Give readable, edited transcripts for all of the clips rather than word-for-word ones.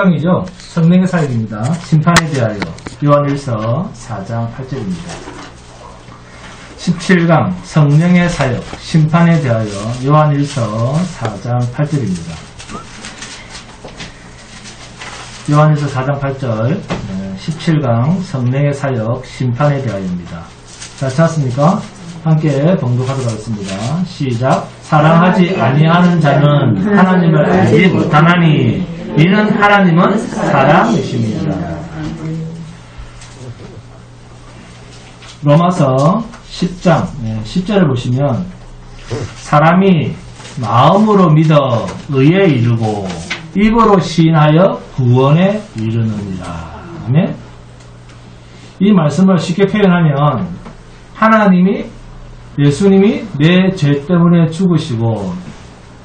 7강이죠. 성령의 사역입니다. 심판에 대하여 요한일서 4장 8절입니다. 17강 성령의 사역 심판에 대하여 요한일서 4장 8절입니다. 요한일서 4장 8절 17강 성령의 사역 심판에 대하여입니다. 잘 찾았습니까? 함께 봉독하도록 하겠습니다. 시작. 사랑하지 아니하는 자는 하나님을 알지 못하나니 이는 하나님은 사랑이십니다. 로마서 10장 10절을 보시면 사람이 마음으로 믿어 의에 이르고 입으로 시인하여 구원에 이르느니라. 아멘. 이 말씀을 쉽게 표현하면 하나님이 예수님이 내 죄 때문에 죽으시고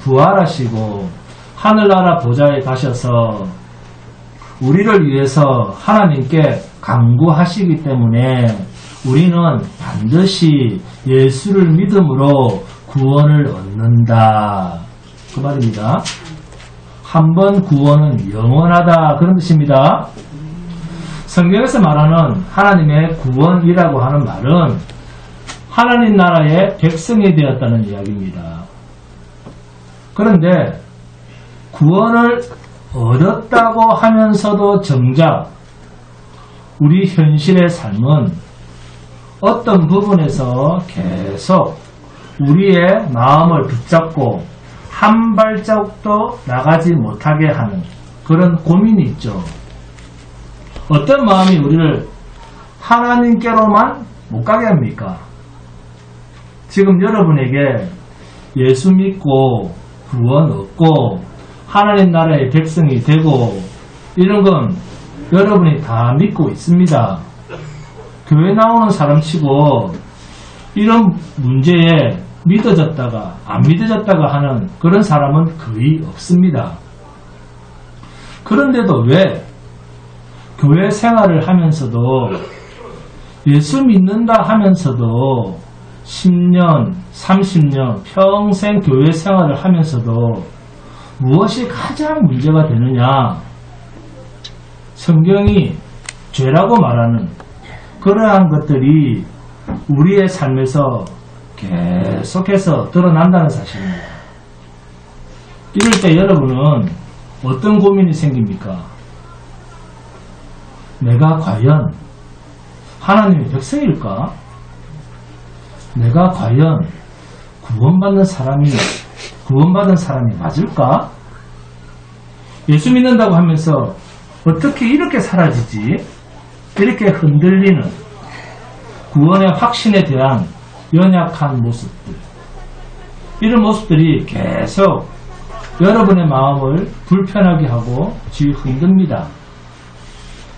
부활하시고 하늘나라 보좌에 가셔서 우리를 위해서 하나님께 간구하시기 때문에 우리는 반드시 예수를 믿음으로 구원을 얻는다. 그 말입니다. 한 번 구원은 영원하다. 그런 뜻입니다. 성경에서 말하는 하나님의 구원이라고 하는 말은 하나님 나라의 백성이 되었다는 이야기입니다. 그런데 구원을 얻었다고 하면서도 정작 우리 현실의 삶은 어떤 부분에서 계속 우리의 마음을 붙잡고 한 발자국도 나가지 못하게 하는 그런 고민이 있죠. 어떤 마음이 우리를 하나님께로만 못 가게 합니까? 지금 여러분에게 예수 믿고 구원 얻고 하나님 나라의 백성이 되고 이런 건 여러분이 다 믿고 있습니다. 교회 나오는 사람치고 이런 문제에 믿어졌다가 안 믿어졌다가 하는 그런 사람은 거의 없습니다. 그런데도 왜 교회 생활을 하면서도 예수 믿는다 하면서도 10년, 30년 평생 교회 생활을 하면서도 무엇이 가장 문제가 되느냐? 성경이 죄라고 말하는 그러한 것들이 우리의 삶에서 계속해서 드러난다는 사실입니다. 이럴 때 여러분은 어떤 고민이 생깁니까? 내가 과연 하나님의 백성일까? 내가 과연 구원받은 사람이 맞을까? 예수 믿는다고 하면서 어떻게 이렇게 사라지지? 이렇게 흔들리는 구원의 확신에 대한 연약한 모습들. 이런 모습들이 계속 여러분의 마음을 불편하게 하고 흔듭니다.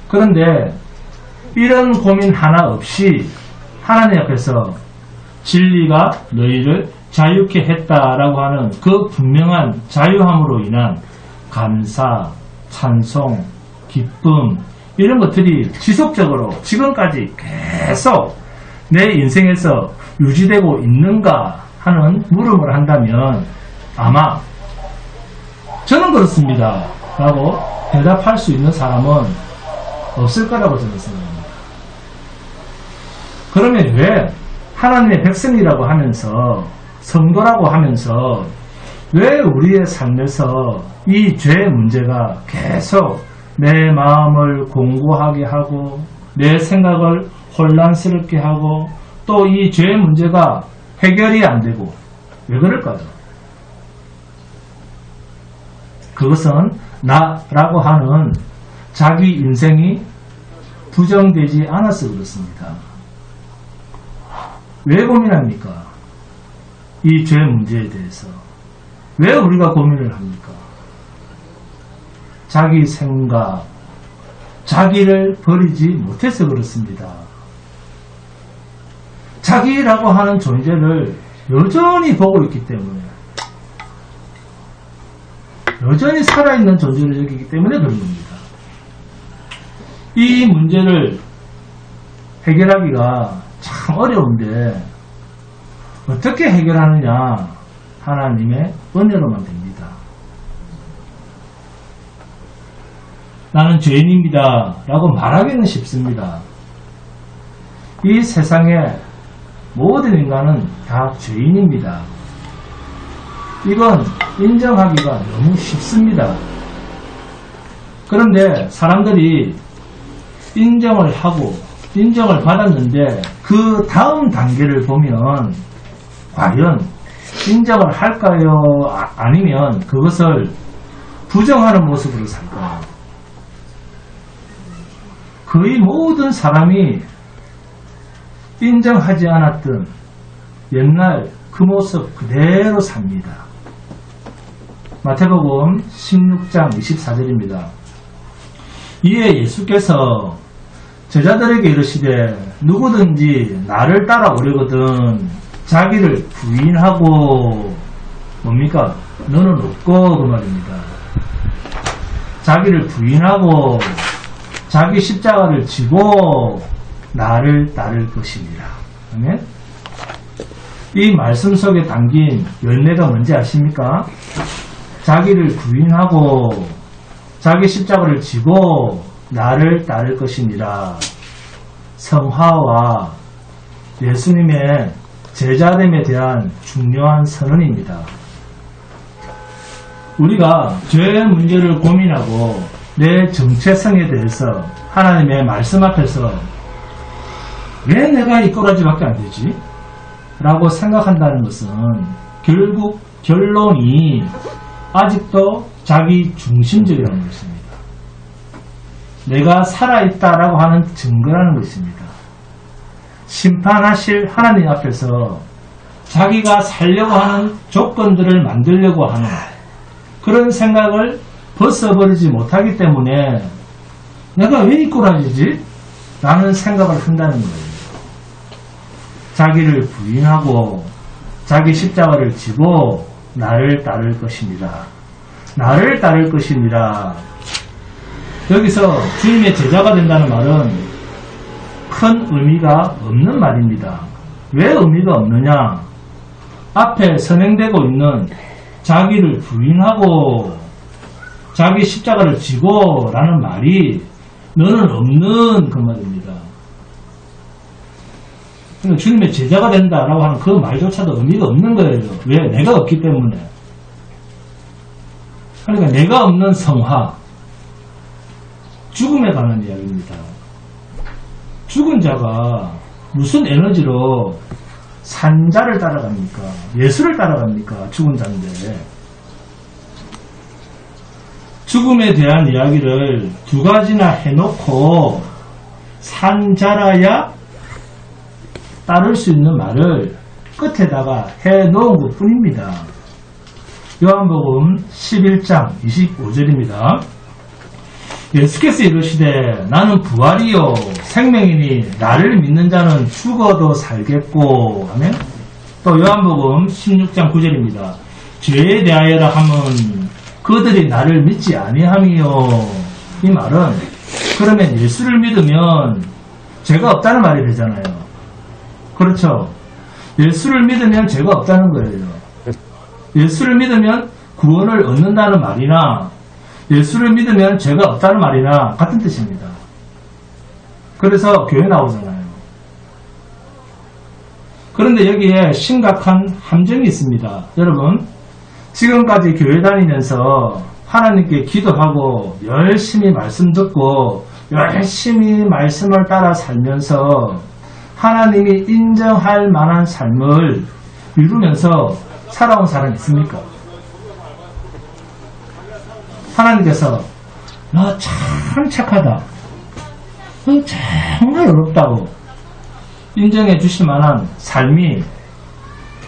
그런데 이런 고민 하나 없이 하나님 앞에서 진리가 너희를 자유케 했다라고 하는 그 분명한 자유함으로 인한 감사, 찬송, 기쁨 이런 것들이 지속적으로 지금까지 계속 내 인생에서 유지되고 있는가 하는 물음을 한다면 아마 저는 그렇습니다 라고 대답할 수 있는 사람은 없을 거라고 저는 생각합니다. 그러면 왜 하나님의 백성이라고 하면서 성도라고 하면서 왜 우리의 삶에서 이 죄의 문제가 계속 내 마음을 공고하게 하고 내 생각을 혼란스럽게 하고 또 이 죄의 문제가 해결이 안 되고 왜 그럴까요? 그것은 나라고 하는 자기 인생이 부정되지 않아서 그렇습니다. 왜 고민합니까? 이 죄 문제에 대해서. 왜 우리가 고민을 합니까? 자기 생각, 자기를 버리지 못해서 그렇습니다. 자기라고 하는 존재를 여전히 보고 있기 때문에, 여전히 살아있는 존재를 여기기 때문에 그런 겁니다. 이 문제를 해결하기가 참 어려운데 어떻게 해결하느냐? 하나님의 은혜로만 됩니다. 나는 죄인입니다 라고 말하기는 쉽습니다. 이 세상에 모든 인간은 다 죄인입니다. 이건 인정하기가 너무 쉽습니다. 그런데 사람들이 인정을 하고 인정을 받았는데 그 다음 단계를 보면 과연 인정을 할까요? 아니면 그것을 부정하는 모습으로 살까요? 거의 모든 사람이 인정하지 않았던 옛날 그 모습 그대로 삽니다. 마태복음 16장 24절입니다. 이에 예수께서 제자들에게 이르시되 누구든지 나를 따라오려거든 자기를 부인하고 뭡니까? 너는 없고 그 말입니다. 자기를 부인하고 자기 십자가를 지고 나를 따를 것이니라. 아멘? 이 말씀 속에 담긴 열매가 뭔지 아십니까? 자기를 부인하고 자기 십자가를 지고 나를 따를 것이니라. 성화와 예수님의 제자됨에 대한 중요한 선언입니다. 우리가 죄의 문제를 고민하고 내 정체성에 대해서 하나님의 말씀 앞에서 왜 내가 이 꼬라지밖에 안 되지? 라고 생각한다는 것은 결국 결론이 아직도 자기 중심적이라는 것입니다. 내가 살아있다라고 하는 증거라는 것입니다. 심판하실 하나님 앞에서 자기가 살려고 하는 조건들을 만들려고 하는 그런 생각을 벗어버리지 못하기 때문에 내가 왜 이 꼬라지지? 라는 생각을 한다는 거예요. 자기를 부인하고 자기 십자가를 지고 나를 따를 것입니다. 나를 따를 것입니다. 여기서 주님의 제자가 된다는 말은 큰 의미가 없는 말입니다. 왜 의미가 없느냐? 앞에 선행되고 있는 자기를 부인하고 자기 십자가를 지고 라는 말이 너는 없는 그 말입니다. 그러니까 주님의 제자가 된다라고 하는 그 말조차도 의미가 없는 거예요. 왜? 내가 없기 때문에. 그러니까 내가 없는 성화, 죽음에 관한 이야기입니다. 죽은 자가 무슨 에너지로 산자를 따라갑니까? 예수를 따라갑니까? 죽은 자인데. 죽음에 대한 이야기를 두 가지나 해놓고 산자라야 따를 수 있는 말을 끝에다가 해놓은 것 뿐입니다. 요한복음 11장 25절입니다. 예수께서 이르시되 나는 부활이요 생명이니 나를 믿는 자는 죽어도 살겠고 하면 또 요한복음 16장 9절입니다. 죄에 대하여라 하면 그들이 나를 믿지 아니함이요. 이 말은 그러면 예수를 믿으면 죄가 없다는 말이 되잖아요. 그렇죠. 예수를 믿으면 죄가 없다는 거예요. 예수를 믿으면 구원을 얻는다는 말이나 예수를 믿으면 죄가 없다는 말이나 같은 뜻입니다. 그래서 교회 나오잖아요. 그런데 여기에 심각한 함정이 있습니다. 여러분, 지금까지 교회 다니면서 하나님께 기도하고 열심히 말씀 듣고 열심히 말씀을 따라 살면서 하나님이 인정할 만한 삶을 이루면서 살아온 사람 있습니까? 하나님께서 너 참 착하다, 너 정말 어렵다고 인정해 주실 만한 삶이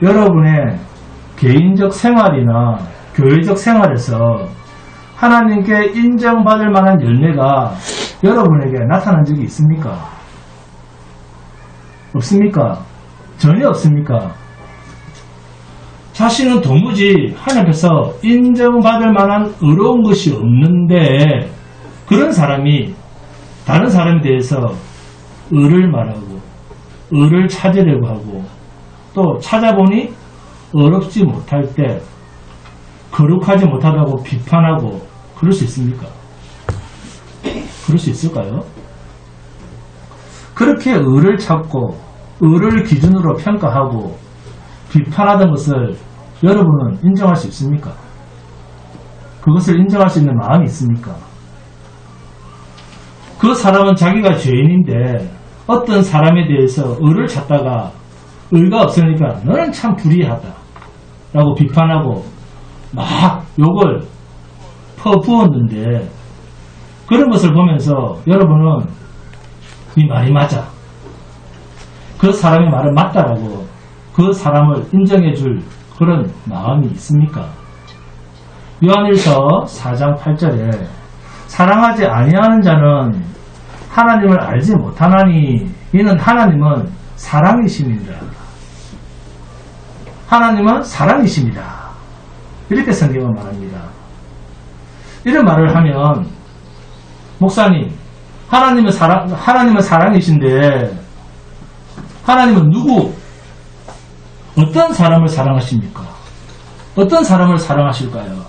여러분의 개인적 생활이나 교회적 생활에서 하나님께 인정받을 만한 열매가 여러분에게 나타난 적이 있습니까? 없습니까? 전혀 없습니까? 자신은 도무지 하나님 앞에서 인정받을 만한 의로운 것이 없는데 그런 사람이 다른 사람에 대해서 의를 말하고 의를 찾으려고 하고 또 찾아보니 어렵지 못할 때 거룩하지 못하다고 비판하고 그럴 수 있습니까? 그럴 수 있을까요? 그렇게 의를 찾고 의를 기준으로 평가하고 비판하던 것을 여러분은 인정할 수 있습니까? 그것을 인정할 수 있는 마음이 있습니까? 그 사람은 자기가 죄인인데 어떤 사람에 대해서 의를 찾다가 의가 없으니까 너는 참 불의하다 라고 비판하고 막 욕을 퍼부었는데, 그런 것을 보면서 여러분은 네 말이 맞아, 그 사람의 말은 맞다라고 그 사람을 인정해 줄 그런 마음이 있습니까? 요한일서 4장 8절에 사랑하지 아니하는 자는 하나님을 알지 못하나니 이는 하나님은 사랑이십니다. 하나님은 사랑이십니다. 이렇게 성경은 말합니다. 이런 말을 하면 목사님, 하나님은 사랑이신데 하나님은 누구, 어떤 사람을 사랑하십니까? 어떤 사람을 사랑하실까요?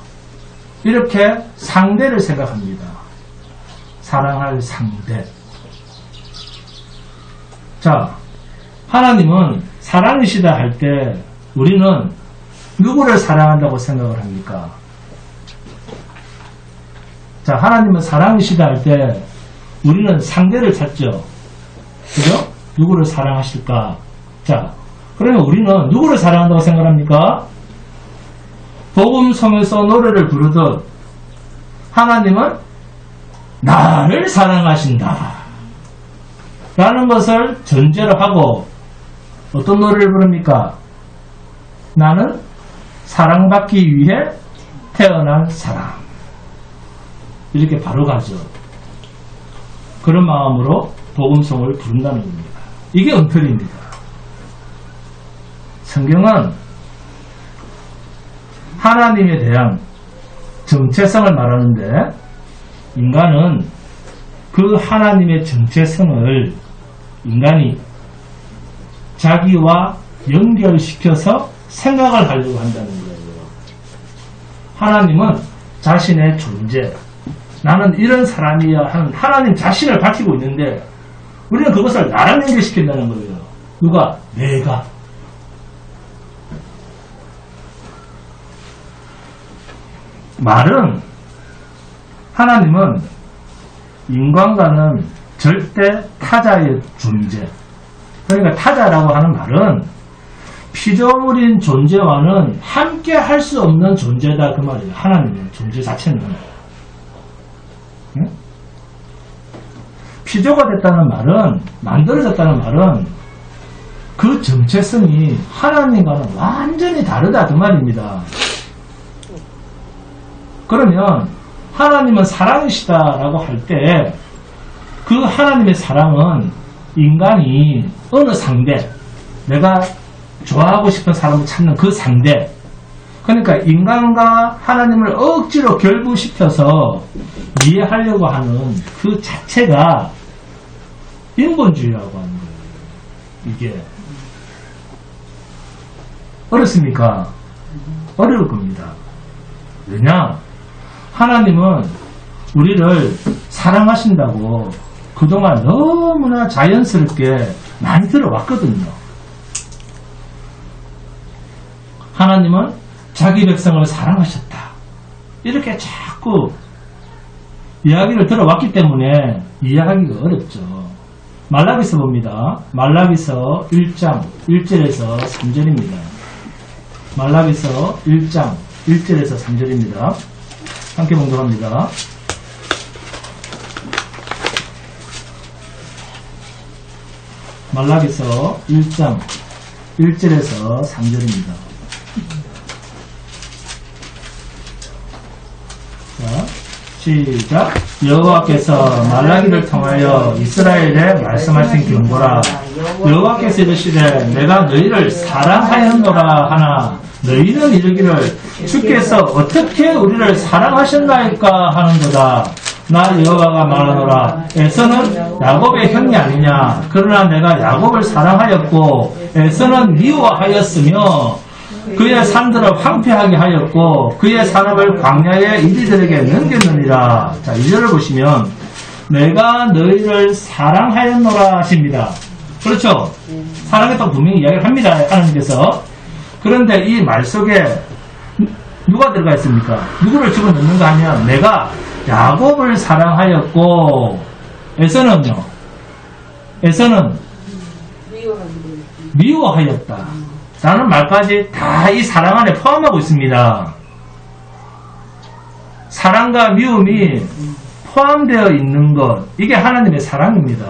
이렇게 상대를 생각합니다. 사랑할 상대. 자, 하나님은 사랑이시다 할 때 우리는 누구를 사랑한다고 생각을 합니까? 자, 하나님은 사랑이시다 할 때 우리는 상대를 찾죠. 그죠? 누구를 사랑하실까? 자, 그러면 우리는 누구를 사랑한다고 생각합니까? 복음성에서 노래를 부르듯 하나님은 나를 사랑하신다 라는 것을 전제로 하고 어떤 노래를 부릅니까? 나는 사랑받기 위해 태어난 사람. 이렇게 바로 가죠. 그런 마음으로 복음성을 부른다는 겁니다. 이게 은필입니다. 성경은 하나님에 대한 정체성을 말하는데 인간은 그 하나님의 정체성을 인간이 자기와 연결시켜서 생각을 하려고 한다는 거예요. 하나님은 자신의 존재, 나는 이런 사람이야 하는 하나님 자신을 밝히고 있는데 우리는 그것을 나랑 연결시킨다는 거예요. 누가? 내가. 말은 하나님은 인간과는 절대 타자의 존재. 그러니까 타자라고 하는 말은 피조물인 존재와는 함께 할 수 없는 존재다 그 말이에요. 하나님의 존재 자체는. 응? 피조가 됐다는 말은, 만들어졌다는 말은 그 정체성이 하나님과는 완전히 다르다 그 말입니다. 그러면 하나님은 사랑이시다라고 할 때 그 하나님의 사랑은 인간이 어느 상대, 내가 좋아하고 싶은 사람을 찾는 그 상대, 그러니까 인간과 하나님을 억지로 결부시켜서 이해하려고 하는 그 자체가 인본주의라고 하는 거예요. 이게 어렵습니까? 어려울 겁니다. 왜냐? 하나님은 우리를 사랑하신다고 그동안 너무나 자연스럽게 많이 들어왔거든요. 하나님은 자기 백성을 사랑하셨다. 이렇게 자꾸 이야기를 들어왔기 때문에 이해하기가 어렵죠. 말라기서 봅니다. 말라기서 1장 1절에서 3절입니다. 말라기서 1장 1절에서 3절입니다. 함께 봉독합니다. 말라기서 1장 1절에서 3절입니다. 자, 시작. 여호와께서 말라기를 통하여 이스라엘에 말씀하신 경고라. 여호와께서 이르시되 내가 너희를 사랑하였노라 하나 너희는 이르기를 주께서 어떻게 우리를 사랑하셨나이까 하는도다. 나 여호와가 말하노라. 에서는 야곱의 형이 아니냐. 그러나 내가 야곱을 사랑하였고 에서는 미워하였으며 그의 산들을 황폐하게 하였고 그의 산업을 광야의 이리들에게 넘겼느니라. 자, 2절을 보시면 내가 너희를 사랑하였노라 하십니다. 그렇죠? 사랑했다고 분명히 이야기를 합니다. 하나님께서. 그런데 이 말 속에 누가 들어가 있습니까? 누구를 집어넣는가 하면 내가 야곱을 사랑하였고 에서는요. 에서는 미워하였다. 라는 말까지 다 이 사랑 안에 포함하고 있습니다. 사랑과 미움이 포함되어 있는 것, 이게 하나님의 사랑입니다.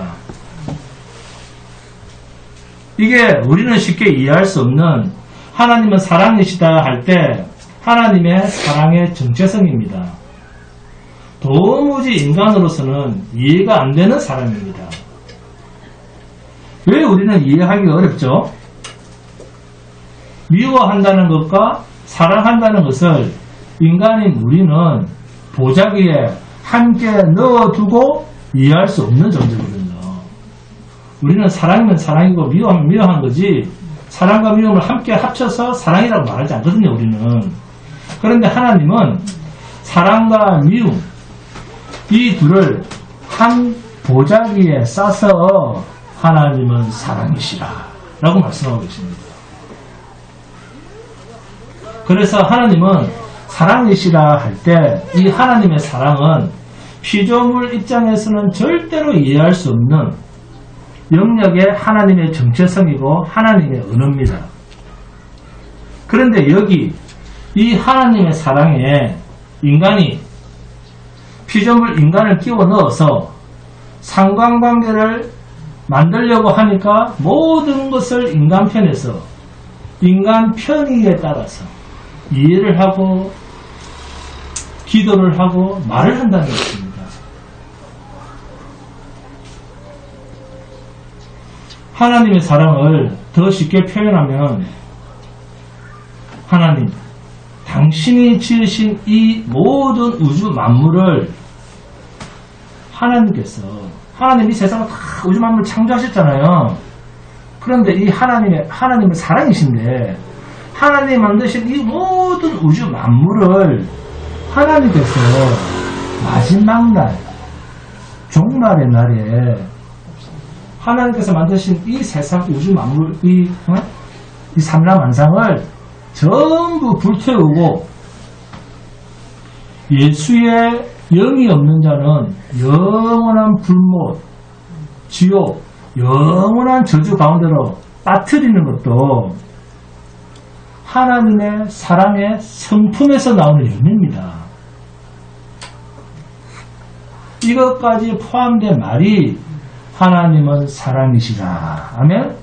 이게 우리는 쉽게 이해할 수 없는 하나님은 사랑이시다 할 때 하나님의 사랑의 정체성입니다. 도무지 인간으로서는 이해가 안 되는 사랑입니다. 왜 우리는 이해하기가 어렵죠? 미워한다는 것과 사랑한다는 것을 인간인 우리는 보자기에 함께 넣어두고 이해할 수 없는 존재거든요. 우리는 사랑이면 사랑이고 미워하면 미워한 거지 사랑과 미움을 함께 합쳐서 사랑이라고 말하지 않거든요. 우리는. 그런데 하나님은 사랑과 미움 이 둘을 한 보자기에 싸서 하나님은 사랑이시라 라고 말씀하고 계십니다. 그래서 하나님은 사랑이시라 할 때 이 하나님의 사랑은 피조물 입장에서는 절대로 이해할 수 없는 영역의 하나님의 정체성이고 하나님의 언어입니다. 그런데 여기 이 하나님의 사랑에 인간이 피조물 인간을 끼워 넣어서 상관관계를 만들려고 하니까 모든 것을 인간 편에서 인간 편의에 따라서 이해를 하고 기도를 하고 말을 한다는 것입니다. 하나님의 사랑을 더 쉽게 표현하면 하나님, 당신이 지으신 이 모든 우주 만물을 하나님이 세상을 다 우주 만물을 창조하셨잖아요. 그런데 이 하나님은 사랑이신데 하나님이 만드신 이 모든 우주 만물을 하나님께서 마지막 날, 종말의 날에 하나님께서 만드신 이 세상 우주 만물, 이 삼라만상을 전부 불태우고 예수의 영이 없는 자는 영원한 불못, 지옥, 영원한 저주 가운데로 빠뜨리는 것도 하나님의 사랑의 성품에서 나오는 열매입니다. 이것까지 포함된 말이 하나님은 사랑이시라. 아멘?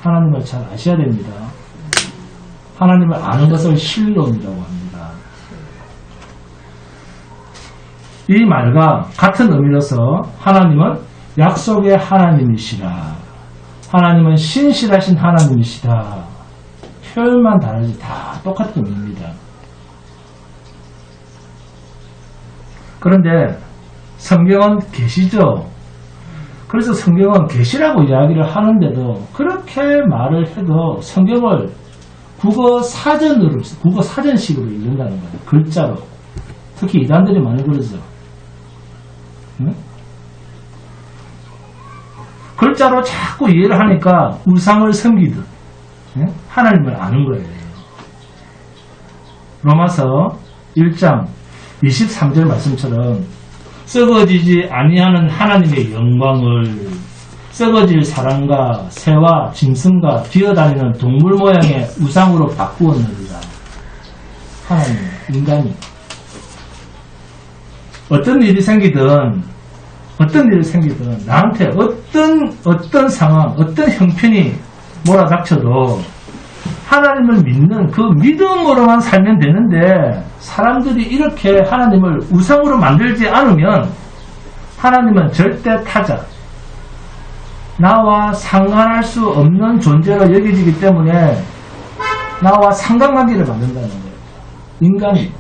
하나님을 잘 아셔야 됩니다. 하나님을 아는 것을 신론이라고 합니다. 이 말과 같은 의미로서 하나님은 약속의 하나님이시라. 하나님은 신실하신 하나님이시다. 표현만 다르지 다 똑같은 의미입니다. 그런데 성경은 계시죠. 그래서 성경은 계시라고 이야기를 하는데도 그렇게 말을 해도 성경을 국어 사전식으로 읽는다는 거예요. 글자로. 특히 이단들이 많이 그러죠. 응? 글자로 자꾸 이해를 하니까 우상을 섬기듯 하나님을 아는 거예요. 로마서 1장 23절 말씀처럼 썩어지지 아니하는 하나님의 영광을 썩어질 사람과 새와 짐승과 기어다니는 동물 모양의 우상으로 바꾸었느니라. 하나님, 인간이 어떤 일이 생기든 나한테 어떤 상황, 어떤 형편이 몰아닥쳐도 하나님을 믿는 그 믿음으로만 살면 되는데 사람들이 이렇게 하나님을 우상으로 만들지 않으면 하나님은 절대 타자, 나와 상관할 수 없는 존재로 여겨지기 때문에 나와 상관관계를 만든다는 거예요. 인간이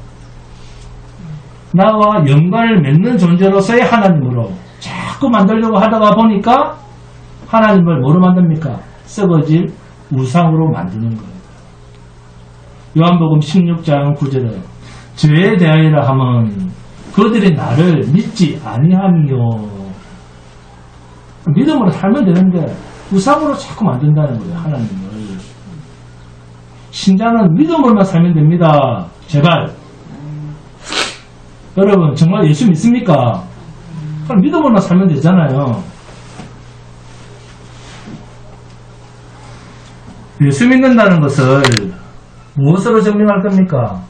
나와 연관을 맺는 존재로서의 하나님으로 자꾸 만들려고 하다가 보니까 하나님을 뭐로 만듭니까? 썩어질 우상으로 만드는 거예요. 요한복음 16장 9절에 죄에 대하여라 하면 그들이 나를 믿지 아니함이요. 믿음으로 살면 되는데 우상으로 자꾸 만든다는 거예요. 하나님을. 신자는 믿음으로만 살면 됩니다. 제발. 여러분 정말 예수 믿습니까? 그럼 믿음으로만 살면 되잖아요. 예수 믿는다는 것을 무엇으로 증명할 겁니까?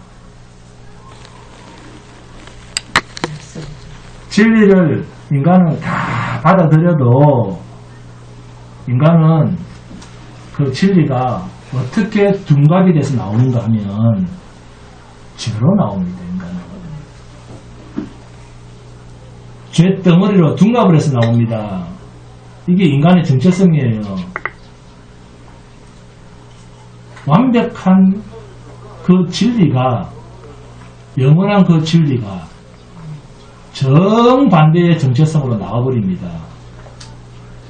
진리를 인간은 다 받아들여도 인간은 그 진리가 어떻게 둔갑이 돼서 나오는가 하면 죄로 나옵니다. 인간은 죄 덩어리로 둔갑을 해서 나옵니다. 이게 인간의 정체성이에요. 완벽한 그 진리가, 영원한 그 진리가 정반대의 정체성으로 나와버립니다.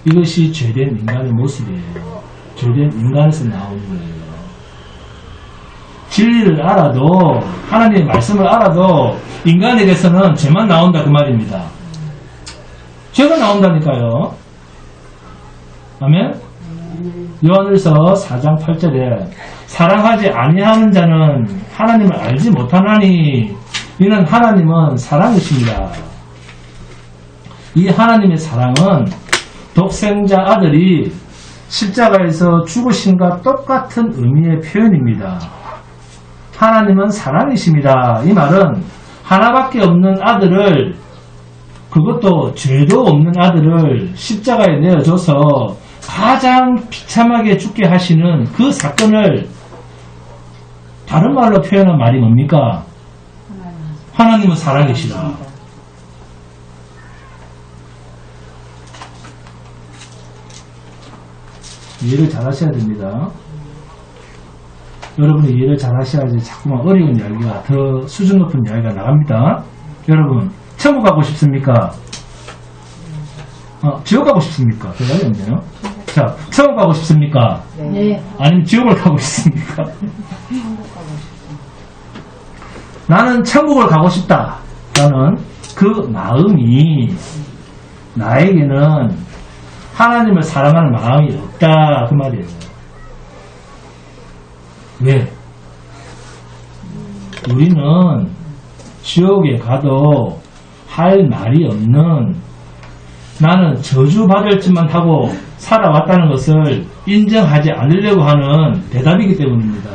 이것이 죄된 인간의 모습이에요. 죄된 인간에서 나오는 거예요. 진리를 알아도, 하나님의 말씀을 알아도 인간에게서는 죄만 나온다 그 말입니다. 죄가 나온다니까요. 아멘? 요한일서 4장 8절에 사랑하지 아니하는 자는 하나님을 알지 못하나니 이는 하나님은 사랑이십니다. 이 하나님의 사랑은 독생자 아들이 십자가에서 죽으심과 똑같은 의미의 표현입니다. 하나님은 사랑이십니다. 이 말은 하나밖에 없는 아들을, 그것도 죄도 없는 아들을 십자가에 내어줘서 가장 비참하게 죽게 하시는 그 사건을 다른 말로 표현한 말이 뭡니까? 하나님은 사랑이시다. 이해를 잘 하셔야 됩니다. 여러분이 이해를 잘 하셔야지 자꾸만 어려운 이야기가, 더 수준 높은 이야기가 나갑니다. 여러분, 천국 가고 싶습니까? 지옥 가고 싶습니까? 대답이 없네요. 자, 천국 가고 싶습니까? 네. 아니면 지옥을 가고 싶습니까? 나는 천국을 가고 싶다 라는 그 마음이 나에게는 하나님을 사랑하는 마음이 없다 그 말이에요. 왜? 우리는 지옥에 가도 할 말이 없는, 나는 저주받을 짓만 하고 살아왔다는 것을 인정하지 않으려고 하는 대답이기 때문입니다.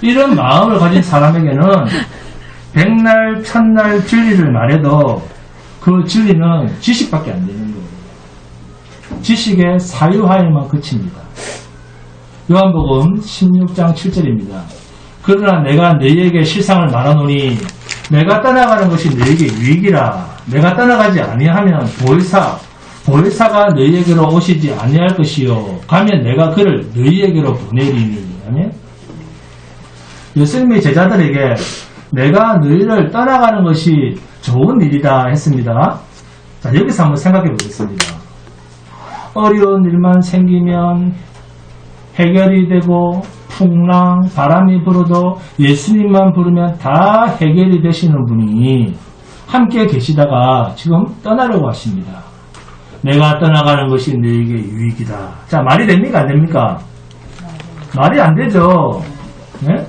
이런 마음을 가진 사람에게는 백날 천날 진리를 말해도 그 진리는 지식밖에 안 되는 거예요. 지식의 사유하에만 그칩니다. 요한복음 16장 7절입니다. 그러나 내가 너희에게 실상을 말하노니 내가 떠나가는 것이 너희에게 유익이라. 내가 떠나가지 아니하면 보혜사가 너희에게로 오시지 아니할 것이요 가면 내가 그를 너희에게로 보내리니. 아멘. 예수님의 제자들에게 내가 너희를 떠나가는 것이 좋은 일이다 했습니다. 자, 여기서 한번 생각해 보겠습니다. 어려운 일만 생기면 해결이 되고 풍랑, 바람이 불어도 예수님만 부르면 다 해결이 되시는 분이 함께 계시다가 지금 떠나려고 하십니다. 내가 떠나가는 것이 너에게 유익이다. 자, 말이 됩니까? 안 됩니까? 말이 안 되죠. 네?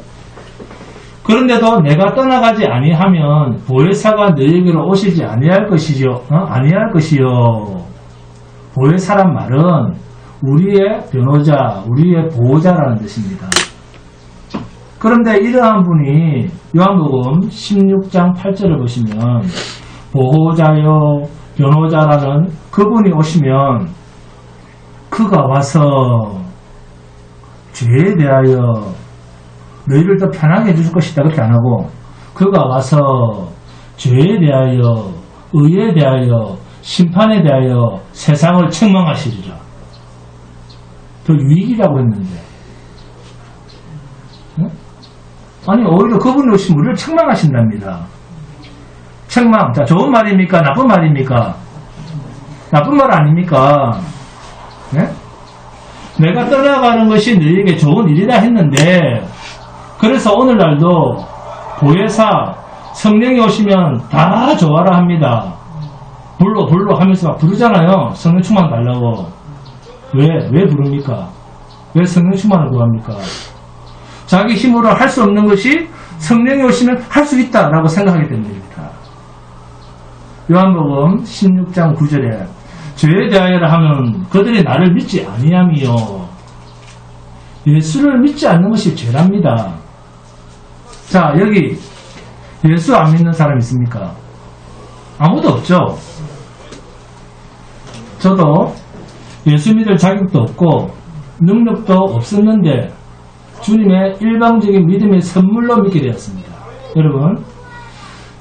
그런데도 내가 떠나가지 아니하면 보혜사가 너에게로 오시지 아니할 것이죠. 아니할 것이요. 보혜사란 말은 우리의 변호자, 우리의 보호자라는 뜻입니다. 그런데 이러한 분이 요한복음 16장 8절을 보시면 보호자요 변호자라는 그분이 오시면 그가 와서 죄에 대하여 너희를 더 편하게 해줄 것이다 그렇게 안 하고, 그가 와서 죄에 대하여, 의에 대하여, 심판에 대하여 세상을 책망하시리라. 더 유익이라고 했는데, 응? 아니 오히려 그분이 오시면 우리를 책망하신답니다. 책망. 자, 좋은 말입니까? 나쁜 말입니까? 나쁜 말 아닙니까? 네? 내가 떠나가는 것이 너희에게 좋은 일이라 했는데 그래서 오늘날도 보혜사 성령이 오시면 다 좋아라 합니다. 불러 하면서 막 부르잖아요. 성령 충만 달라고. 왜 부릅니까? 왜 성령 충만을 구합니까? 자기 힘으로 할 수 없는 것이 성령이 오시면 할 수 있다라고 생각하기 때문입니다. 요한복음 16장 9절에 죄에 대하여라 하면 그들이 나를 믿지 아니함이요. 예수를 믿지 않는 것이 죄랍니다. 자, 여기 예수 안 믿는 사람 있습니까? 아무도 없죠. 저도 예수 믿을 자격도 없고 능력도 없었는데 주님의 일방적인 믿음의 선물로 믿게 되었습니다. 여러분,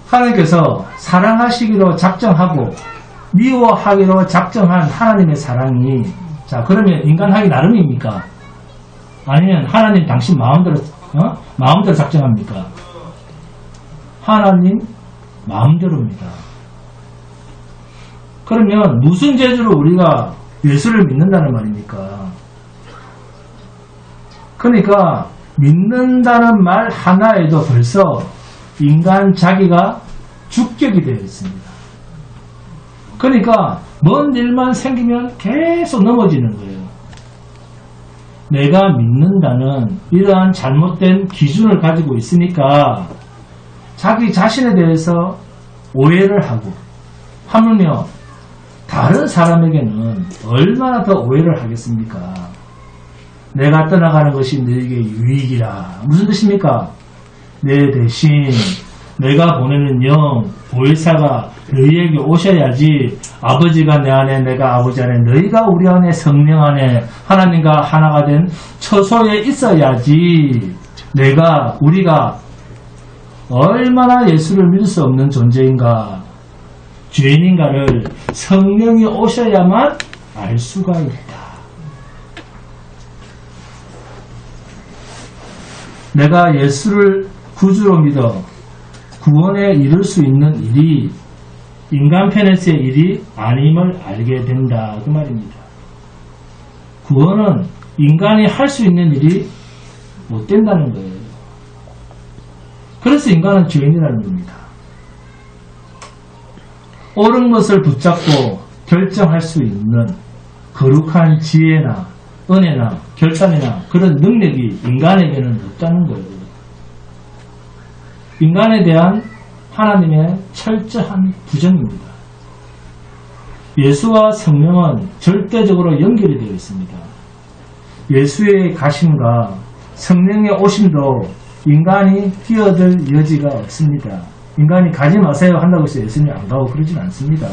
하나님께서 사랑하시기로 작정하고 미워하기로 작정한 하나님의 사랑이, 자, 그러면 인간하기 나름입니까? 아니면 하나님 당신 마음대로 작정합니까? 하나님 마음대로입니다. 그러면 무슨 재주로 우리가 예수를 믿는다는 말입니까? 그러니까 믿는다는 말 하나에도 벌써 인간 자기가 주격이 되어 있습니다. 그러니까 뭔 일만 생기면 계속 넘어지는 거예요. 내가 믿는다는 이러한 잘못된 기준을 가지고 있으니까 자기 자신에 대해서 오해를 하고, 하물며 다른 사람에게는 얼마나 더 오해를 하겠습니까? 내가 떠나가는 것이 너에게 유익이라. 무슨 뜻입니까? 내 대신 내가 보내는 영, 보혜사가 너희에게 오셔야지, 아버지가 내 안에 내가 아버지 안에 너희가 우리 안에 성령 안에 하나님과 하나가 된 처소에 있어야지 우리가 얼마나 예수를 믿을 수 없는 존재인가, 죄인인가를 성령이 오셔야만 알 수가 있다. 내가 예수를 구주로 믿어 구원에 이를 수 있는 일이 인간 편에서의 일이 아님을 알게 된다, 그 말입니다. 구원은 인간이 할 수 있는 일이 못 된다는 거예요. 그래서 인간은 죄인이라는 겁니다. 옳은 것을 붙잡고 결정할 수 있는 거룩한 지혜나 은혜나 결단이나 그런 능력이 인간에게는 없다는 거예요. 인간에 대한 하나님의 철저한 부정입니다. 예수와 성령은 절대적으로 연결이 되어 있습니다. 예수의 가심과 성령의 오심도 인간이 뛰어들 여지가 없습니다. 인간이 가지 마세요 한다고 해서 예수님이 안 가고 그러진 않습니다.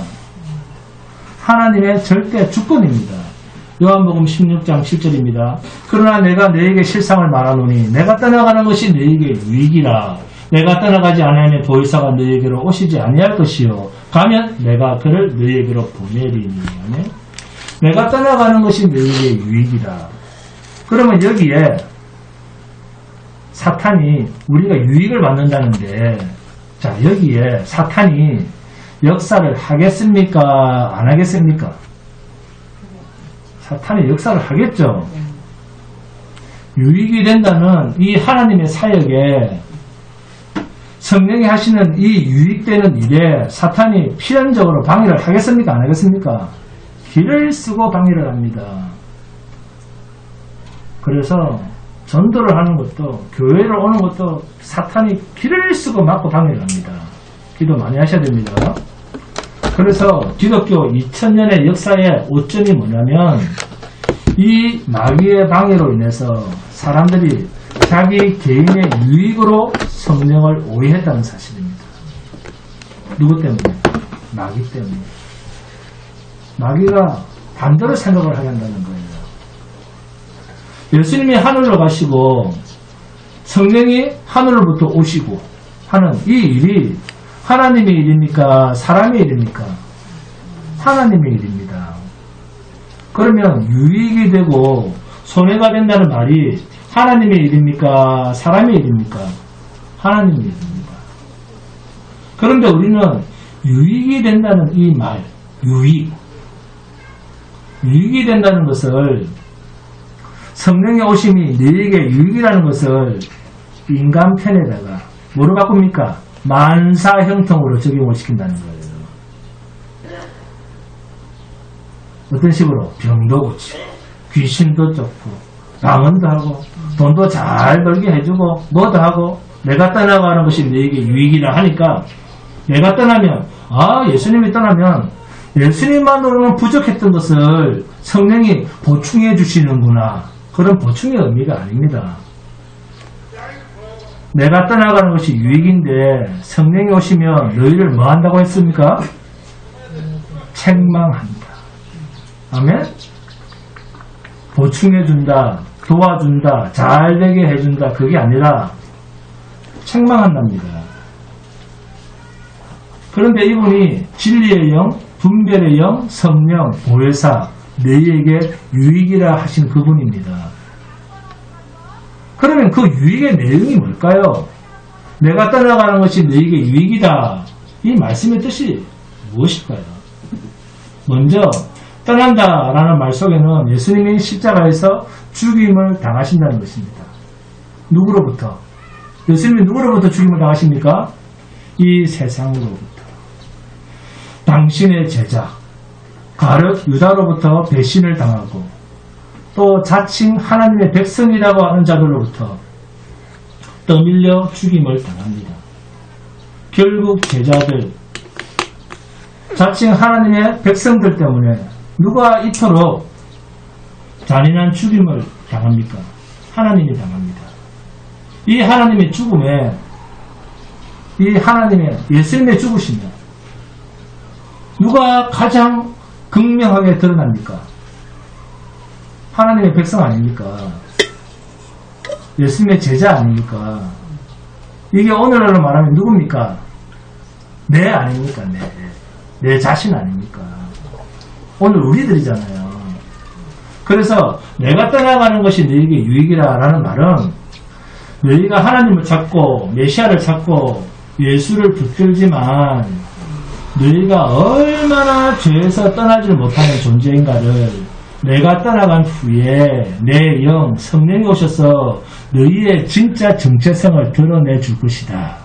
하나님의 절대 주권입니다. 요한복음 16장 7절입니다. 그러나 내가 너에게 실상을 말하노니 내가 떠나가는 것이 너에게 유익이라. 내가 떠나가지 않으면 보혜사가 너에게로 오시지 아니할 것이요 가면 내가 그를 너에게로 보내리니. 내가 떠나가는 것이 너에게 유익이라. 그러면 여기에 사탄이 우리가 유익을 받는다는데, 자, 여기에 사탄이 역사를 하겠습니까? 안 하겠습니까? 사탄이 역사를 하겠죠. 유익이 된다는 이 하나님의 사역에 성령이 하시는 이 유익되는 일에 사탄이 필연적으로 방해를 하겠습니까? 안 하겠습니까? 길을 쓰고 방해를 합니다. 그래서 전도를 하는 것도, 교회를 오는 것도 사탄이 길을 쓰고 막고 방해를 합니다. 기도 많이 하셔야 됩니다. 그래서 기독교 2000년의 역사의 오점이 뭐냐면, 이 마귀의 방해로 인해서 사람들이 자기 개인의 유익으로 성령을 오해했다는 사실입니다. 누구 때문에? 마귀 때문에. 마귀가 반대로 생각을 하게 한다는 거예요. 예수님이 하늘로 가시고 성령이 하늘로부터 오시고 하는 이 일이 하나님의 일입니까? 사람의 일입니까? 하나님의 일입니다. 그러면 유익이 되고 손해가 된다는 말이 하나님의 일입니까? 사람의 일입니까? 하나님의 일입니다. 그런데 우리는 유익이 된다는 이 말, 유익이 된다는 것을, 성령의 오심이 너에게 유익이라는 것을 인간편에다가 뭐로 바꿉니까? 만사 형통으로 적용을 시킨다는 거예요. 어떤 식으로? 병도 고치고 귀신도 쫓고 방언도 하고 돈도 잘 벌게 해주고 뭐도 하고 내가 떠나가는 것이 너에게 유익이라 하니까 내가 떠나면 예수님이 떠나면 예수님만으로는 부족했던 것을 성령이 보충해 주시는구나. 그런 보충의 의미가 아닙니다. 내가 떠나가는 것이 유익인데 성령이 오시면 너희를 뭐 한다고 했습니까? 책망한다. 아멘? 보충해준다, 도와준다, 잘되게 해준다. 그게 아니라 책망한답니다. 그런데 이분이 진리의 영, 분별의 영, 성령, 보혜사, 너희에게 유익이라 하신 그분입니다. 그러면 그 유익의 내용이 뭘까요? 내가 떠나가는 것이 너희에게 유익이다. 이 말씀의 뜻이 무엇일까요? 먼저 떠난다라는 말 속에는 예수님이 십자가에서 죽임을 당하신다는 것입니다. 누구로부터? 예수님이 누구로부터 죽임을 당하십니까? 이 세상으로부터. 당신의 제자 가룟 유다로부터 배신을 당하고 또 자칭 하나님의 백성이라고 하는 자들로부터 떠밀려 죽임을 당합니다. 결국 제자들 자칭 하나님의 백성들 때문에 누가 이토록 잔인한 죽임을 당합니까? 하나님이 당합니다. 이 하나님의 죽음에 이 하나님의 예수님의 죽으심에 누가 가장 극명하게 드러납니까? 하나님의 백성 아닙니까? 예수님의 제자 아닙니까? 이게 오늘날로 말하면 누굽니까? 내 아닙니까? 내 자신 아닙니까? 오늘 우리들이잖아요. 그래서 내가 떠나가는 것이 너희에게 유익이라 라는 말은 너희가 하나님을 찾고 메시아를 찾고 예수를 붙들지만 너희가 얼마나 죄에서 떠나지 못하는 존재인가를 내가 떠나간 후에 내 영 성령이 오셔서 너희의 진짜 정체성을 드러내 줄 것이다.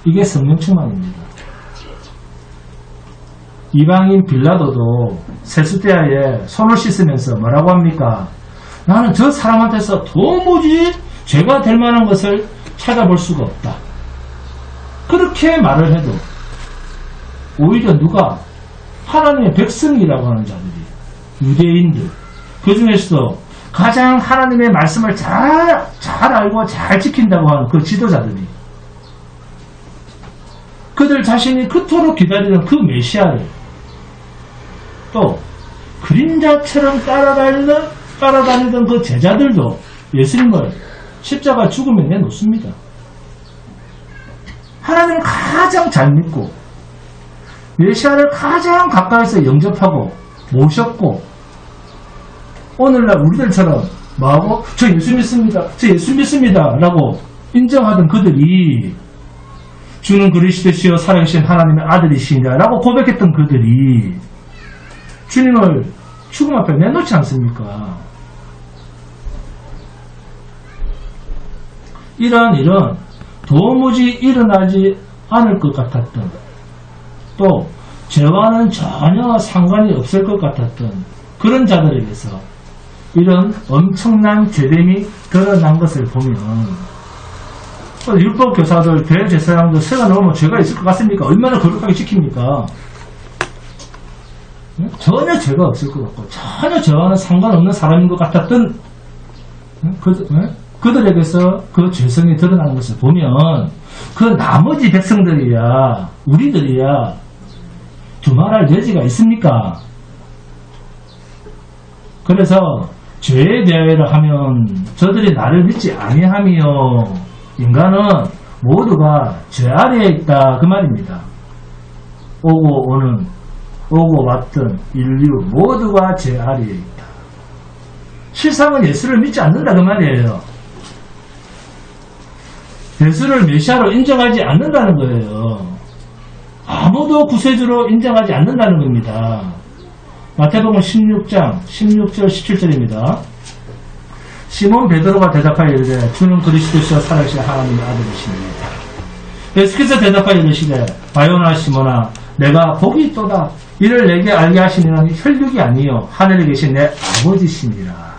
이게 성령 충만입니다. 이방인 빌라도도 세수대야에 손을 씻으면서 뭐라고 합니까? 나는 저 사람한테서 도무지 죄가 될 만한 것을 찾아볼 수가 없다. 그렇게 말을 해도 오히려 누가? 하나님의 백성이라고 하는 자들이, 유대인들, 그 중에서도 가장 하나님의 말씀을 잘 알고 잘 지킨다고 하는 그 지도자들이, 그들 자신이 그토록 기다리는 그 메시아를 또 그림자처럼 따라다니던 그 제자들도 예수님을 십자가 죽음에 내놓습니다. 하나님을 가장 잘 믿고 메시아를 가장 가까이서 영접하고 모셨고 오늘날 우리들처럼 뭐하고 저 예수 믿습니다 라고 인정하던 그들이 주는 그리스도시요 살아계신 하나님의 아들이시냐 라고 고백했던 그들이 주님을 죽음 앞에 내놓지 않습니까? 이런 일은 도무지 일어나지 않을 것 같았던, 또 죄와는 전혀 상관이 없을 것 같았던 그런 자들에게서 이런 엄청난 죄됨이 드러난 것을 보면 율법 교사들, 대제사장들 세가 넘으면 죄가 있을 것 같습니까? 얼마나 거룩하게 지킵니까? 전혀 죄가 없을 것 같고 전혀 죄와는 상관없는 사람인 것 같았던 그들에게서 그 죄성이 드러나는 것을 보면 그 나머지 백성들이야, 우리들이야 두말할 여지가 있습니까? 그래서 죄에 대하여를 하면 저들이 나를 믿지 아니하며 인간은 모두가 죄 아래에 있다 그 말입니다. 오고 왔던 인류 모두가 죄 아래에 있다. 실상은 예수를 믿지 않는다 그 말이에요. 예수를 메시아로 인정하지 않는다는 거예요. 아무도 구세주로 인정하지 않는다는 겁니다. 마태복음 16장 16절 17절입니다. 시몬 베드로가 대답하여 이르되 주는 그리스도시요 살아계신 하나님의 아들이십니다. 예수께서 대답하여 이르시되 바요나 시몬아 내가 복이 있도다. 이를 내게 알게 하시는 혈육이 아니요 하늘에 계신 내 아버지시니라.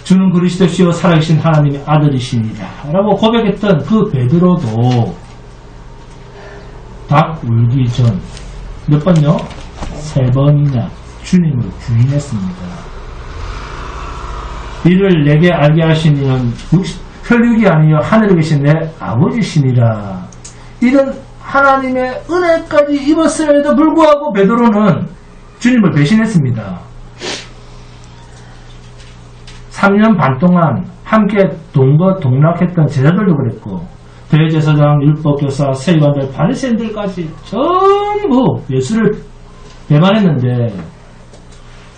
주는 그리스도시요 살아계신 하나님의 아들이십니다. 라고 고백했던 그 베드로도 닭 울기 전 몇 번요? 3번이나 주님을 부인했습니다. 이를 내게 알게 하시는 혈육이 아니요 하늘에 계신 내 아버지시니라. 이런 하나님의 은혜까지 입었음에도 불구하고 베드로는 주님을 배신했습니다. 3년 반 동안 함께 동거동락했던 제자들도 그랬고 대제사장, 율법교사, 세리관들, 바리새인들까지 전부 예수를 배반했는데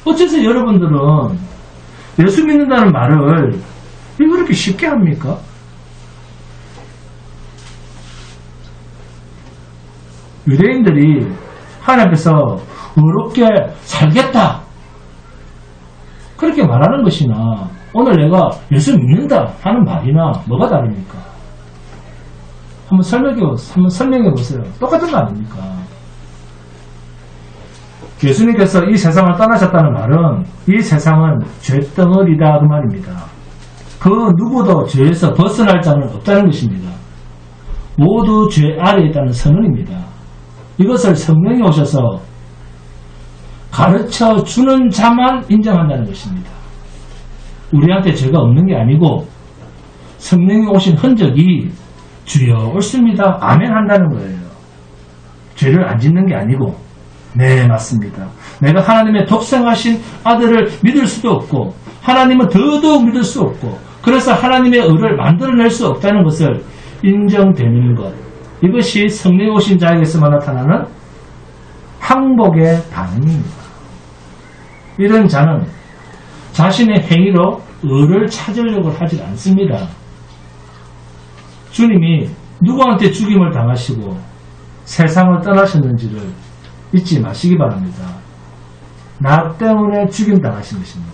어째서 여러분들은 예수 믿는다는 말을 왜 그렇게 쉽게 합니까? 유대인들이 하나님 앞에서 의롭게 살겠다 그렇게 말하는 것이나 오늘 내가 예수 믿는다 하는 말이나 뭐가 다릅니까? 한번 설명해 보세요. 똑같은 거 아닙니까? 예수님께서 이 세상을 떠나셨다는 말은 이 세상은 죄덩어리다 그 말입니다. 그 누구도 죄에서 벗어날 자는 없다는 것입니다. 모두 죄 아래에 있다는 선언입니다. 이것을 성령이 오셔서 가르쳐 주는 자만 인정한다는 것입니다. 우리한테 죄가 없는 게 아니고 성령이 오신 흔적이 주여 옳습니다. 아멘 한다는 거예요. 죄를 안 짓는 게 아니고 네 맞습니다. 내가 하나님의 독생하신 아들을 믿을 수도 없고 하나님은 더더욱 믿을 수 없고 그래서 하나님의 의를 만들어낼 수 없다는 것을 인정되는 것, 이것이 성령이 오신 자에게서만 나타나는 항복의 반응입니다. 이런 자는 자신의 행위로 의를 찾으려고 하지 않습니다. 주님이 누구한테 죽임을 당하시고 세상을 떠나셨는지를 잊지 마시기 바랍니다. 나 때문에 죽임 당하신 것입니다.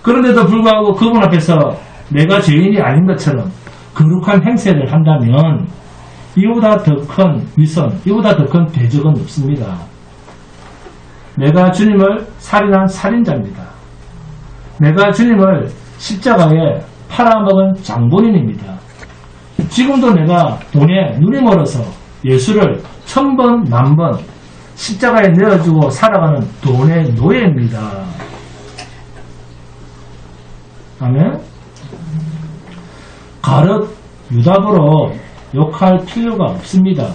그런데도 불구하고 그분 앞에서 내가 죄인이 아닌 것처럼 거룩한 행세를 한다면 이보다 더 큰 위선, 이보다 더 큰 대적은 없습니다. 내가 주님을 살인한 살인자입니다. 내가 주님을 십자가에 팔아먹은 장본인입니다. 지금도 내가 돈에 눈이 멀어서 예수를 1000번, 10,000번 십자가에 내어주고 살아가는 돈의 노예입니다. 아멘? 가룟 유다보로 욕할 필요가 없습니다.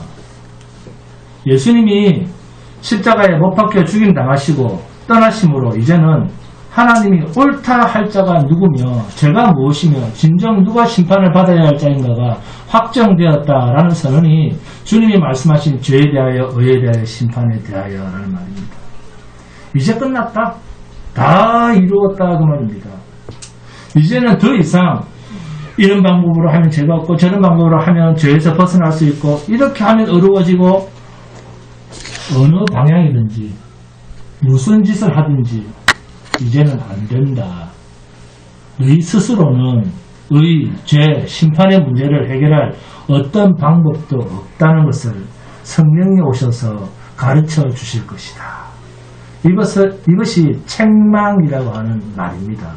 예수님이 십자가에 못 박혀 죽임당하시고 떠나심으로 이제는 하나님이 옳다 할 자가 누구며 죄가 무엇이며 진정 누가 심판을 받아야 할 자인가가 확정되었다라는 선언이 주님이 말씀하신 죄에 대하여 의에 대하여 심판에 대하여라는 말입니다. 이제 끝났다. 다 이루었다 그 말입니다. 이제는 더 이상 이런 방법으로 하면 죄가 없고 저런 방법으로 하면 죄에서 벗어날 수 있고 이렇게 하면 어려워지고 어느 방향이든지 무슨 짓을 하든지 이제는 안 된다. 너희 스스로는 의, 죄, 심판의 문제를 해결할 어떤 방법도 없다는 것을 성령이 오셔서 가르쳐 주실 것이다. 이것이 책망이라고 하는 말입니다.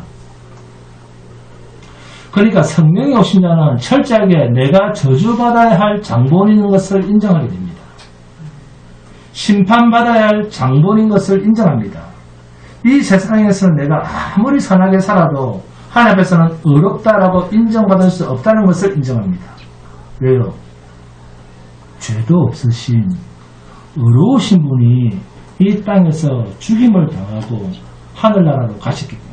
그러니까 성령이 오신 자는 철저하게 내가 저주받아야 할 장본인인 것을 인정하게 됩니다. 심판받아야 할 장본인 것을 인정합니다. 이 세상에서 내가 아무리 선하게 살아도 하나님 앞에서는 의롭다라고 인정받을 수 없다는 것을 인정합니다. 왜요? 죄도 없으신 의로우신 분이 이 땅에서 죽임을 당하고 하늘나라로 가셨기 때문에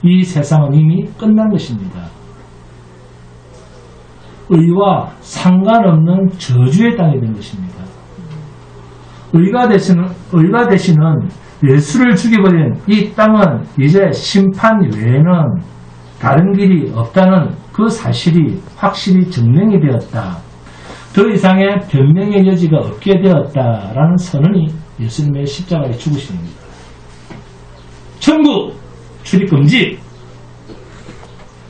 이 세상은 이미 끝난 것입니다. 의와 상관없는 저주의 땅이 된 것입니다. 의가 되시는 예수를 죽여버린 이 땅은 이제 심판 외에는 다른 길이 없다는 그 사실이 확실히 증명이 되었다. 더 이상의 변명의 여지가 없게 되었다라는 선언이 예수님의 십자가의 죽으심입니다. 천국, 출입금지.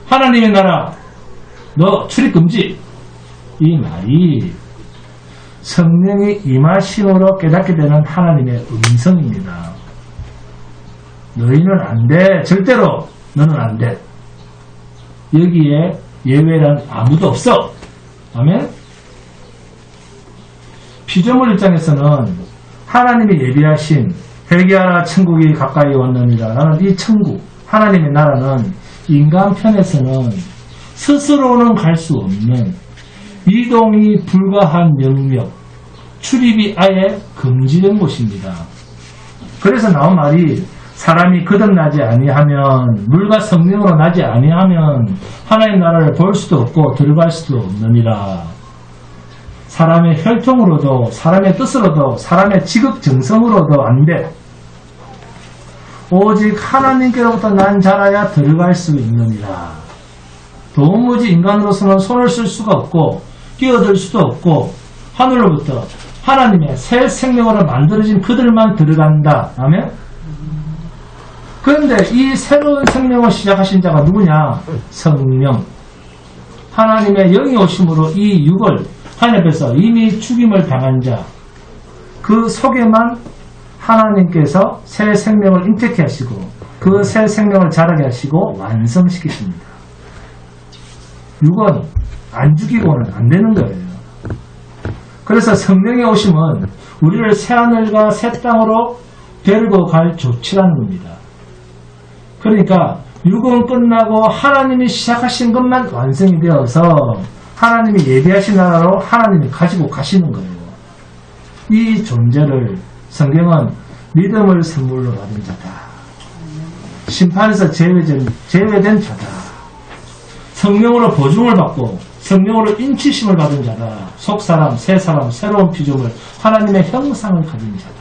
하나님의 나라 너 출입금지. 이 말이 성령이 임하심으로 깨닫게 되는 하나님의 음성입니다. 너희는 안 돼. 절대로 너는 안 돼. 여기에 예외란 아무도 없어. 아멘. 피조물 입장에서는 하나님이 예비하신 회개하라 천국이 가까이 왔느니라 라는 이 천국 하나님의 나라는 인간 편에서는 스스로는 갈 수 없는 이동이 불가한 영역, 출입이 아예 금지된 곳입니다. 그래서 나온 말이 사람이 거듭나지 아니하면, 물과 성령으로 나지 아니하면 하나님의 나라를 볼 수도 없고 들어갈 수도 없느니라. 사람의 혈통으로도, 사람의 뜻으로도, 사람의 지극정성으로도 안 돼. 오직 하나님께로부터 난 자라야 들어갈 수 있느니라. 도무지 인간으로서는 손을 쓸 수가 없고 끼어들 수도 없고 하늘로부터 하나님의 새 생명으로 만들어진 그들만 들어간다. 아멘? 그런데 이 새로운 생명을 시작하신 자가 누구냐? 성령. 하나님의 영이 오심으로 이 육을 하나님 앞에서 이미 죽임을 당한 자, 그 속에만 하나님께서 새 생명을 인택해 하시고 그 새 생명을 자라게 하시고 완성시키십니다. 육은 안 죽이고는 안 되는 거예요. 그래서 성령의 오심은 우리를 새하늘과 새 땅으로 데리고 갈 조치라는 겁니다. 그러니까 육은 끝나고 하나님이 시작하신 것만 완성이 되어서 하나님이 예비하신 나라로 하나님이 가지고 가시는 거예요. 이 존재를 성경은 믿음을 선물로 받은 자다. 심판에서 제외된 자다. 성령으로 보증을 받고 성령으로 인치심을 받은 자다. 속사람, 새사람, 새로운 피조물, 하나님의 형상을 가진 자다.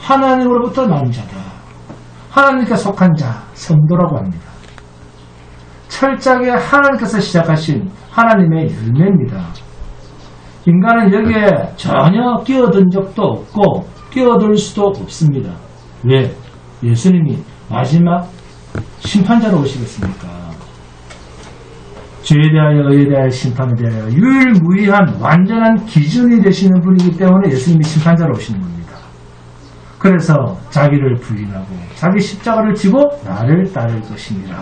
하나님으로부터 난 자다. 하나님께 속한 자, 성도라고 합니다. 철저하게 하나님께서 시작하신 하나님의 열매입니다. 인간은 여기에 전혀 끼어든 적도 없고 끼어들 수도 없습니다. 왜? 예수님이 마지막 심판자로 오시겠습니까? 죄에 대하여 의에 대하여 심판에 대하여 유일무이한 완전한 기준이 되시는 분이기 때문에 예수님이 심판자로 오시는 겁니다. 그래서 자기를 부인하고 자기 십자가를 지고 나를 따를 것이니라.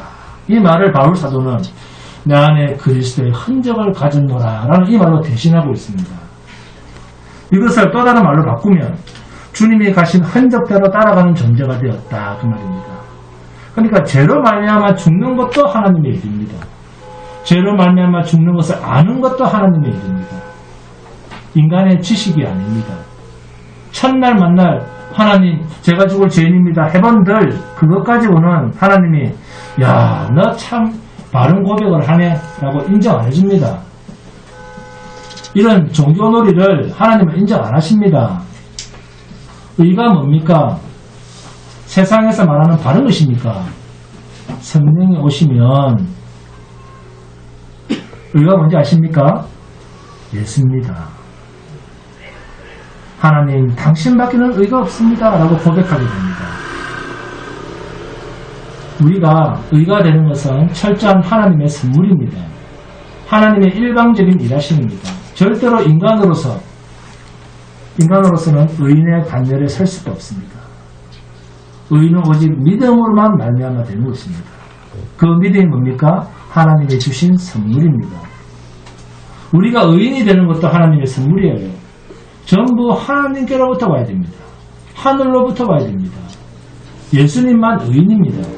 이 말을 바울 사도는 내 안에 그리스도의 흔적을 가졌노라 라는 이 말로 대신하고 있습니다. 이것을 또 다른 말로 바꾸면 주님이 가신 흔적대로 따라가는 존재가 되었다 그 말입니다. 그러니까 죄로 말미암아 죽는 것도 하나님의 일입니다. 죄로 말미암아 죽는 것을 아는 것도 하나님의 일입니다. 인간의 지식이 아닙니다. 첫날 만날 하나님 제가 죽을 죄인입니다 해본들 그것 가지고는 하나님이 야 너 참 바른 고백을 하네 라고 인정 안 해줍니다. 이런 종교놀이를 하나님은 인정 안 하십니다. 의가 뭡니까? 세상에서 말하는 바른 것입니까? 성령이 오시면 의가 뭔지 아십니까? 예수입니다. 하나님 당신밖에는 의가 없습니다 라고 고백하게 됩니다. 우리가 의가 되는 것은 철저한 하나님의 선물입니다. 하나님의 일방적인 일하심입니다. 절대로 인간으로서는 의인의 반열에 설 수가 없습니다. 의인은 오직 믿음으로만 말미암아 되는 것입니다. 그 믿음이 뭡니까? 하나님이 주신 선물입니다. 우리가 의인이 되는 것도 하나님의 선물이에요. 전부 하나님께로부터 와야 됩니다. 하늘로부터 와야 됩니다. 예수님만 의인입니다.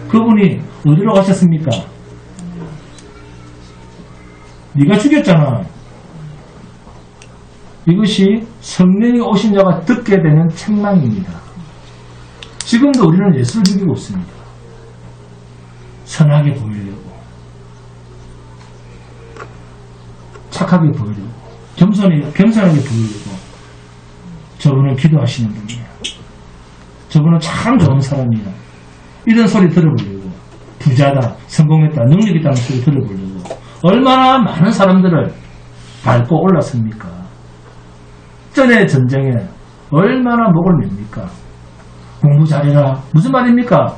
그분이 어디로 가셨습니까? 네가 죽였잖아. 이것이 성령이 오신 자가 듣게 되는 책망입니다. 지금도 우리는 예수를 죽이고 있습니다. 선하게 보이려고, 착하게 보이려고, 겸손하게 보이려고. 저분은 기도하시는 분이에요. 저분은 참 좋은 사람이야. 이런 소리 들어보려고, 부자다, 성공했다, 능력 있다는 소리 들어보려고 얼마나 많은 사람들을 밟고 올랐습니까? 전의 전쟁에 얼마나 목을 맵니까? 공부 잘해라. 무슨 말입니까?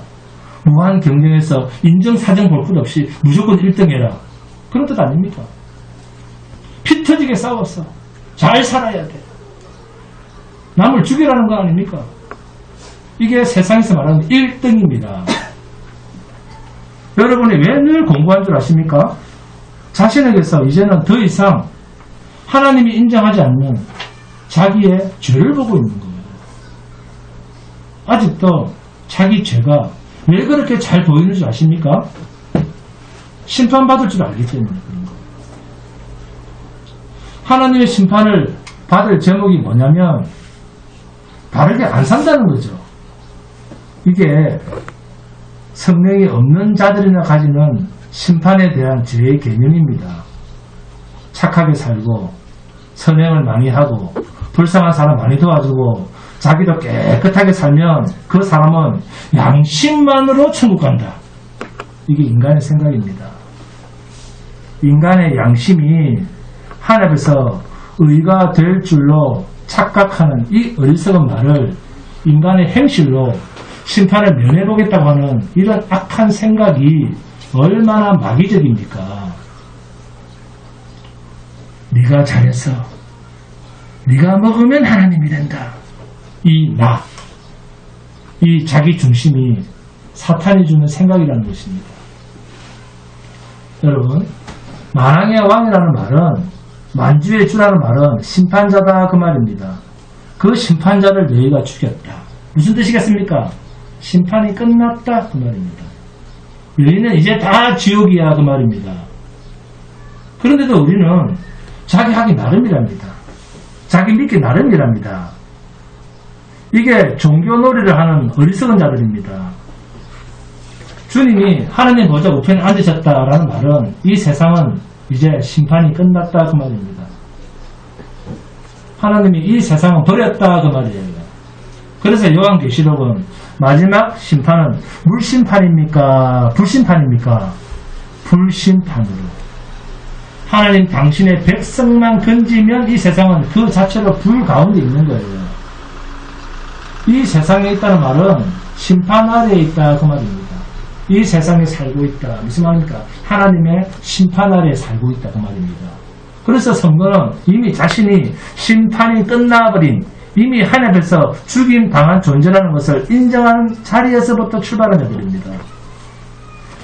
무한 경쟁에서 인정사정 볼 것 없이 무조건 1등 해라. 그런 뜻 아닙니까? 피 터지게 싸웠어. 잘 살아야 돼. 남을 죽이라는 거 아닙니까? 이게 세상에서 말하는 1등입니다. 여러분이 왜 늘 공부한 줄 아십니까? 자신에게서 이제는 더 이상 하나님이 인정하지 않는 자기의 죄를 보고 있는 거예요. 아직도 자기 죄가 왜 그렇게 잘 보이는 줄 아십니까? 심판받을 줄 알기 때문에 그런 거예요. 하나님의 심판을 받을 제목이 뭐냐면 바르게 안 산다는 거죠. 이게 성령이 없는 자들이나 가지는 심판에 대한 죄의 개념입니다. 착하게 살고 선행을 많이 하고 불쌍한 사람 많이 도와주고 자기도 깨끗하게 살면 그 사람은 양심만으로 천국 간다. 이게 인간의 생각입니다. 인간의 양심이 하나님께서 의가 될 줄로 착각하는 이 어리석은 말을 인간의 행실로 심판을 면해보겠다고 하는 이런 악한 생각이 얼마나 마귀적입니까? 네가 잘해서 네가 먹으면 하나님이 된다. 이 나, 이 자기 중심이 사탄이 주는 생각이라는 것입니다. 여러분, 만왕의 왕이라는 말은, 만주의 주라는 말은 심판자다 그 말입니다. 그 심판자를 너희가 죽였다. 무슨 뜻이겠습니까? 심판이 끝났다 그 말입니다. 너희는 이제 다 지옥이야 그 말입니다. 그런데도 우리는 자기 하기 나름이랍니다. 자기 믿기 나름이랍니다. 이게 종교놀이를 하는 어리석은 자들입니다. 주님이 하나님 보좌 우편에 앉으셨다라는 말은 이 세상은 이제 심판이 끝났다 그 말입니다. 하나님이 이 세상은 버렸다 그 말이에요. 그래서 요한계시록은 마지막 심판은 물심판입니까? 불심판입니까? 불심판으로. 하나님 당신의 백성만 건지면 이 세상은 그 자체로 불 가운데 있는 거예요. 이 세상에 있다는 말은 심판 아래에 있다 그 말입니다. 이 세상에 살고 있다. 무슨 말입니까? 하나님의 심판 아래에 살고 있다 그 말입니다. 그래서 성도는 이미 자신이 심판이 끝나버린 이미 하나님 앞에서 죽임 당한 존재라는 것을 인정하는 자리에서부터 출발한 자들입니다.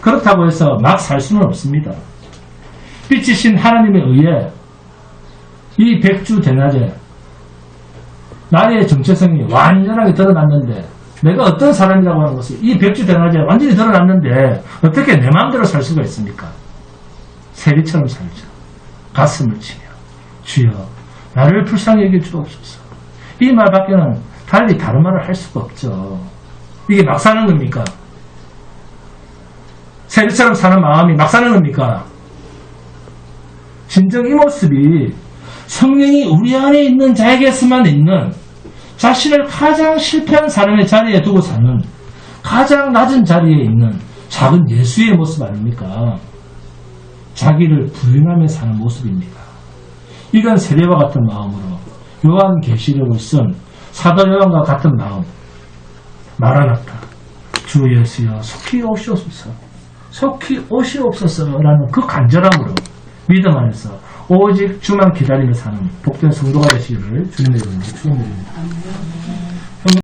그렇다고 해서 막 살 수는 없습니다. 빛이신 하나님에 의해 이 백주 대낮에 나의 정체성이 완전하게 드러났는데 내가 어떤 사람이라고 하는 것을 이 백주 대낮에 완전히 드러났는데 어떻게 내 마음대로 살 수가 있습니까? 세리처럼 살죠. 가슴을 치며 주여 나를 불쌍히 여겨 주옵소서. 이 말밖에는 달리 다른 말을 할 수가 없죠. 이게 막 사는 겁니까? 세리처럼 사는 마음이 막 사는 겁니까? 진정 이 모습이 성령이 우리 안에 있는 자에게서만 있는 자신을 가장 실패한 사람의 자리에 두고 사는 가장 낮은 자리에 있는 작은 예수의 모습 아닙니까? 자기를 부인하며 사는 모습입니다. 이건 세례와 같은 마음으로 요한계시록을 쓴 사도 요한과 같은 마음, 마라나타, 주 예수여 속히 오시옵소서, 속히 오시옵소서라는 그 간절함으로 믿음 안에서 오직 주만 기다리며 사는 복된 성도가 되시기를 주님의 이름으로 축원드립니다.